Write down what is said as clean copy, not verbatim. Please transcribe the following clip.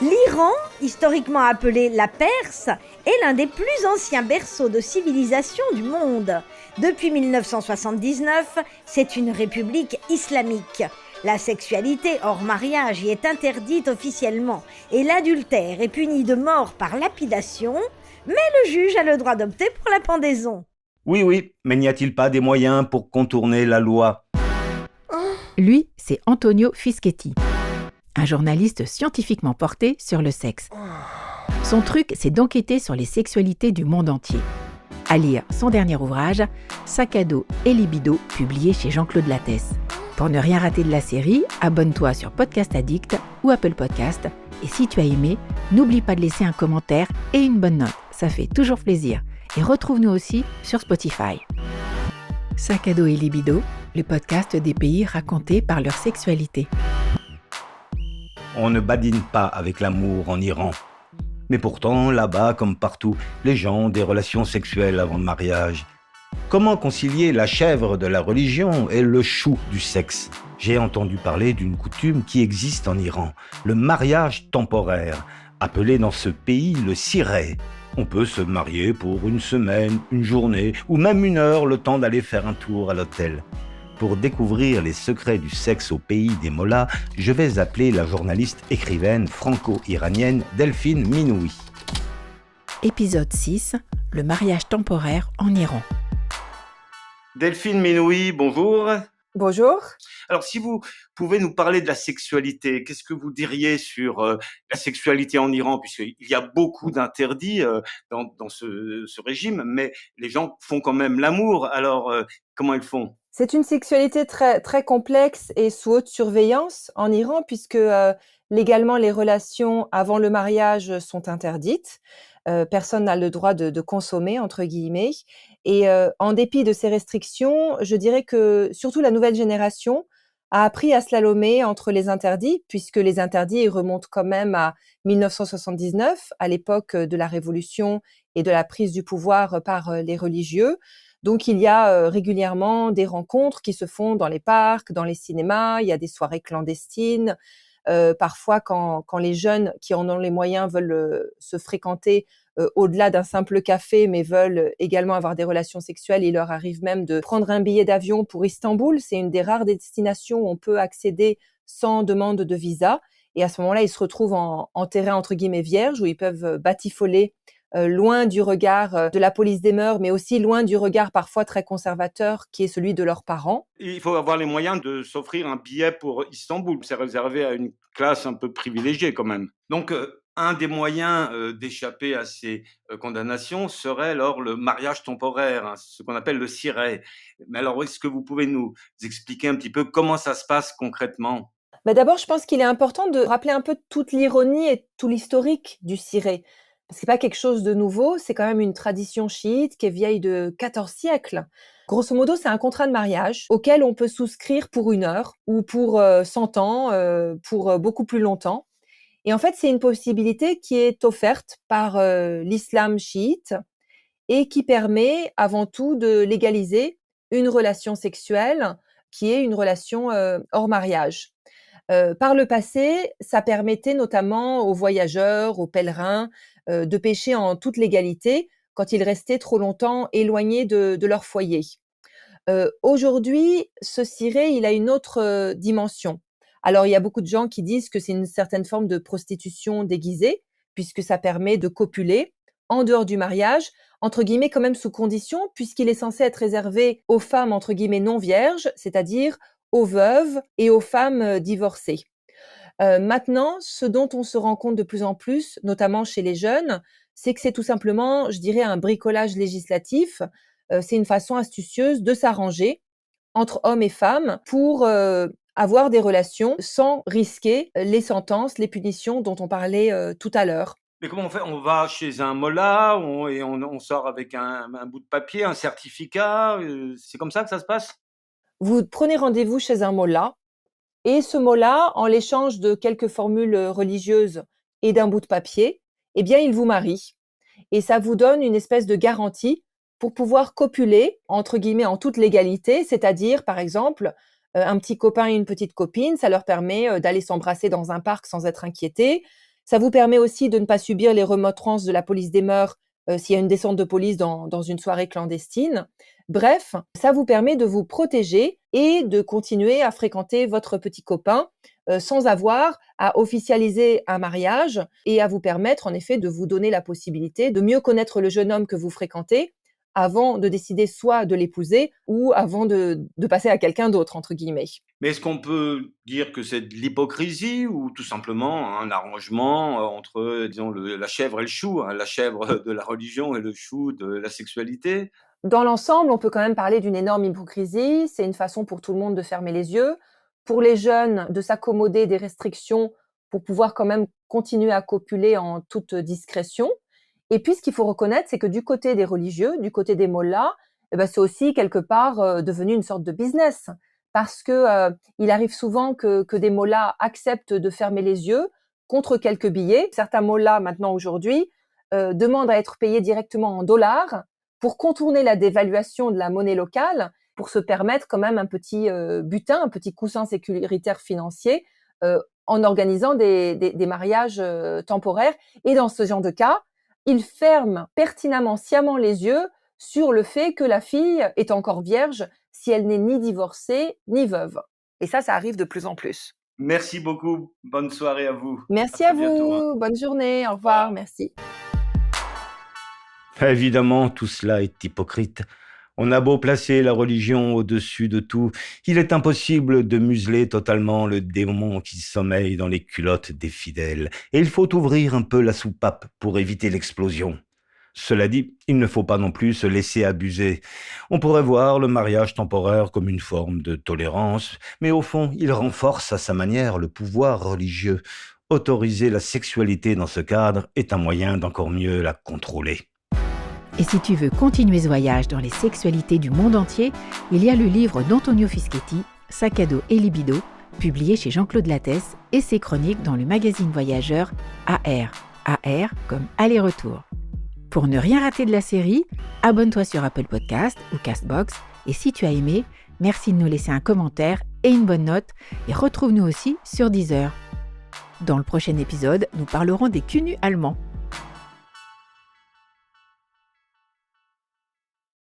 L'Iran, historiquement appelé la Perse, est l'un des plus anciens berceaux de civilisation du monde. Depuis 1979, c'est une république islamique. La sexualité hors mariage y est interdite officiellement et l'adultère est puni de mort par lapidation, mais le juge a le droit d'opter pour la pendaison. Oui, mais n'y a-t-il pas des moyens pour contourner la loi ? Lui, c'est Antonio Fischetti, un journaliste scientifiquement porté sur le sexe. Son truc, c'est d'enquêter sur les sexualités du monde entier. À lire son dernier ouvrage, Sac à dos et libido, publié chez Jean-Claude Lattès. Pour ne rien rater de la série, abonne-toi sur Podcast Addict ou Apple Podcast. Et si tu as aimé, n'oublie pas de laisser un commentaire et une bonne note. Ça fait toujours plaisir. Et retrouve-nous aussi sur Spotify. Sac à dos et libido, le podcast des pays racontés par leur sexualité. On ne badine pas avec l'amour en Iran. Mais pourtant, là-bas, comme partout, les gens ont des relations sexuelles avant le mariage. Comment concilier la chèvre de la religion et le chou du sexe ? J'ai entendu parler d'une coutume qui existe en Iran, le mariage temporaire, appelé dans ce pays le ciré. On peut se marier pour une semaine, une journée ou même une heure, le temps d'aller faire un tour à l'hôtel. Pour découvrir les secrets du sexe au pays des mollahs, je vais appeler la journaliste écrivaine franco-iranienne Delphine Minoui. Épisode 6, le mariage temporaire en Iran. Delphine Minoui, bonjour. Bonjour. Alors, si vous pouvez nous parler de la sexualité, qu'est-ce que vous diriez sur la sexualité en Iran, puisqu'il y a beaucoup d'interdits dans ce régime, mais les gens font quand même l'amour. Alors, comment ils font ? C'est une sexualité très, très complexe et sous haute surveillance en Iran, puisque légalement, les relations avant le mariage sont interdites. Personne n'a le droit de consommer, entre guillemets. Et en dépit de ces restrictions, je dirais que surtout la nouvelle génération a appris à slalomer entre les interdits, puisque les interdits remontent quand même à 1979, à l'époque de la Révolution et de la prise du pouvoir par les religieux. Donc, il y a régulièrement des rencontres qui se font dans les parcs, dans les cinémas, il y a des soirées clandestines. Parfois, quand les jeunes qui en ont les moyens veulent se fréquenter au-delà d'un simple café, mais veulent également avoir des relations sexuelles, il leur arrive même de prendre un billet d'avion pour Istanbul. C'est une des rares destinations où on peut accéder sans demande de visa. Et à ce moment-là, ils se retrouvent en terrain entre guillemets vierge, où ils peuvent batifoler loin du regard de la police des mœurs, mais aussi loin du regard parfois très conservateur qui est celui de leurs parents. Il faut avoir les moyens de s'offrir un billet pour Istanbul. C'est réservé à une classe un peu privilégiée quand même. Donc, un des moyens d'échapper à ces condamnations serait alors le mariage temporaire, hein, ce qu'on appelle le ciré. Mais alors, est-ce que vous pouvez nous expliquer un petit peu comment ça se passe concrètement ? D'abord, je pense qu'il est important de rappeler un peu toute l'ironie et tout l'historique du ciré. Parce que c'est pas quelque chose de nouveau, c'est quand même une tradition chiite qui est vieille de 14 siècles. Grosso modo, c'est un contrat de mariage auquel on peut souscrire pour 1 heure ou pour 100 ans, pour beaucoup plus longtemps. Et en fait, c'est une possibilité qui est offerte par l'islam chiite et qui permet avant tout de légaliser une relation sexuelle qui est une relation hors mariage. Par le passé, ça permettait notamment aux voyageurs, aux pèlerins, de pécher en toute légalité quand ils restaient trop longtemps éloignés de leur foyer. Aujourd'hui, ce ciré, il a une autre dimension. Alors, il y a beaucoup de gens qui disent que c'est une certaine forme de prostitution déguisée, puisque ça permet de copuler en dehors du mariage, entre guillemets quand même sous condition, puisqu'il est censé être réservé aux femmes, entre guillemets, non vierges, c'est-à-dire aux veuves et aux femmes divorcées. Maintenant, ce dont on se rend compte de plus en plus, notamment chez les jeunes, c'est que c'est tout simplement, je dirais, un bricolage législatif. C'est une façon astucieuse de s'arranger entre hommes et femmes pour avoir des relations sans risquer les sentences, les punitions dont on parlait tout à l'heure. Mais comment on fait ? On va chez un mollah et on sort avec un bout de papier, un certificat. C'est comme ça que ça se passe ? Vous prenez rendez-vous chez un mollah et ce mollah, en l'échange de quelques formules religieuses et d'un bout de papier, eh bien, il vous marie. Et ça vous donne une espèce de garantie pour pouvoir copuler, entre guillemets, en toute légalité, c'est-à-dire, par exemple, un petit copain et une petite copine, ça leur permet d'aller s'embrasser dans un parc sans être inquiétés. Ça vous permet aussi de ne pas subir les remontrances de la police des mœurs s'il y a une descente de police dans une soirée clandestine. Bref, ça vous permet de vous protéger et de continuer à fréquenter votre petit copain sans avoir à officialiser un mariage et à vous permettre en effet de vous donner la possibilité de mieux connaître le jeune homme que vous fréquentez avant de décider soit de l'épouser ou avant de passer à quelqu'un d'autre, entre guillemets. Mais est-ce qu'on peut dire que c'est de l'hypocrisie ou tout simplement un arrangement entre, disons, la chèvre et le chou, hein, la chèvre de la religion et le chou de la sexualité? Dans l'ensemble, on peut quand même parler d'une énorme hypocrisie. C'est une façon pour tout le monde de fermer les yeux, pour les jeunes de s'accommoder des restrictions pour pouvoir quand même continuer à copuler en toute discrétion. Et puis, ce qu'il faut reconnaître, c'est que du côté des religieux, du côté des mollahs, c'est aussi quelque part devenu une sorte de business. Parce que il arrive souvent que des mollahs acceptent de fermer les yeux contre quelques billets. Certains mollahs, maintenant, aujourd'hui, demandent à être payés directement en dollars pour contourner la dévaluation de la monnaie locale, pour se permettre quand même un petit butin, un petit coussin sécuritaire financier en organisant des mariages temporaires. Et dans ce genre de cas, ils ferment pertinemment, sciemment les yeux sur le fait que la fille est encore vierge si elle n'est ni divorcée ni veuve. Et ça arrive de plus en plus. Merci beaucoup. Bonne soirée à vous. Merci À à très bientôt, hein. vous. Bonne journée. Au revoir. Merci. Évidemment, tout cela est hypocrite. On a beau placer la religion au-dessus de tout, il est impossible de museler totalement le démon qui sommeille dans les culottes des fidèles, et il faut ouvrir un peu la soupape pour éviter l'explosion. Cela dit, il ne faut pas non plus se laisser abuser. On pourrait voir le mariage temporaire comme une forme de tolérance, mais au fond, il renforce à sa manière le pouvoir religieux. Autoriser la sexualité dans ce cadre est un moyen d'encore mieux la contrôler. Et si tu veux continuer ce voyage dans les sexualités du monde entier, il y a le livre d'Antonio Fischetti, Sac à dos et libido, publié chez Jean-Claude Lattès, et ses chroniques dans le magazine voyageur AR. AR comme aller-retour. Pour ne rien rater de la série, abonne-toi sur Apple Podcast ou Castbox, et si tu as aimé, merci de nous laisser un commentaire et une bonne note, et retrouve-nous aussi sur Deezer. Dans le prochain épisode, nous parlerons des cunus allemands.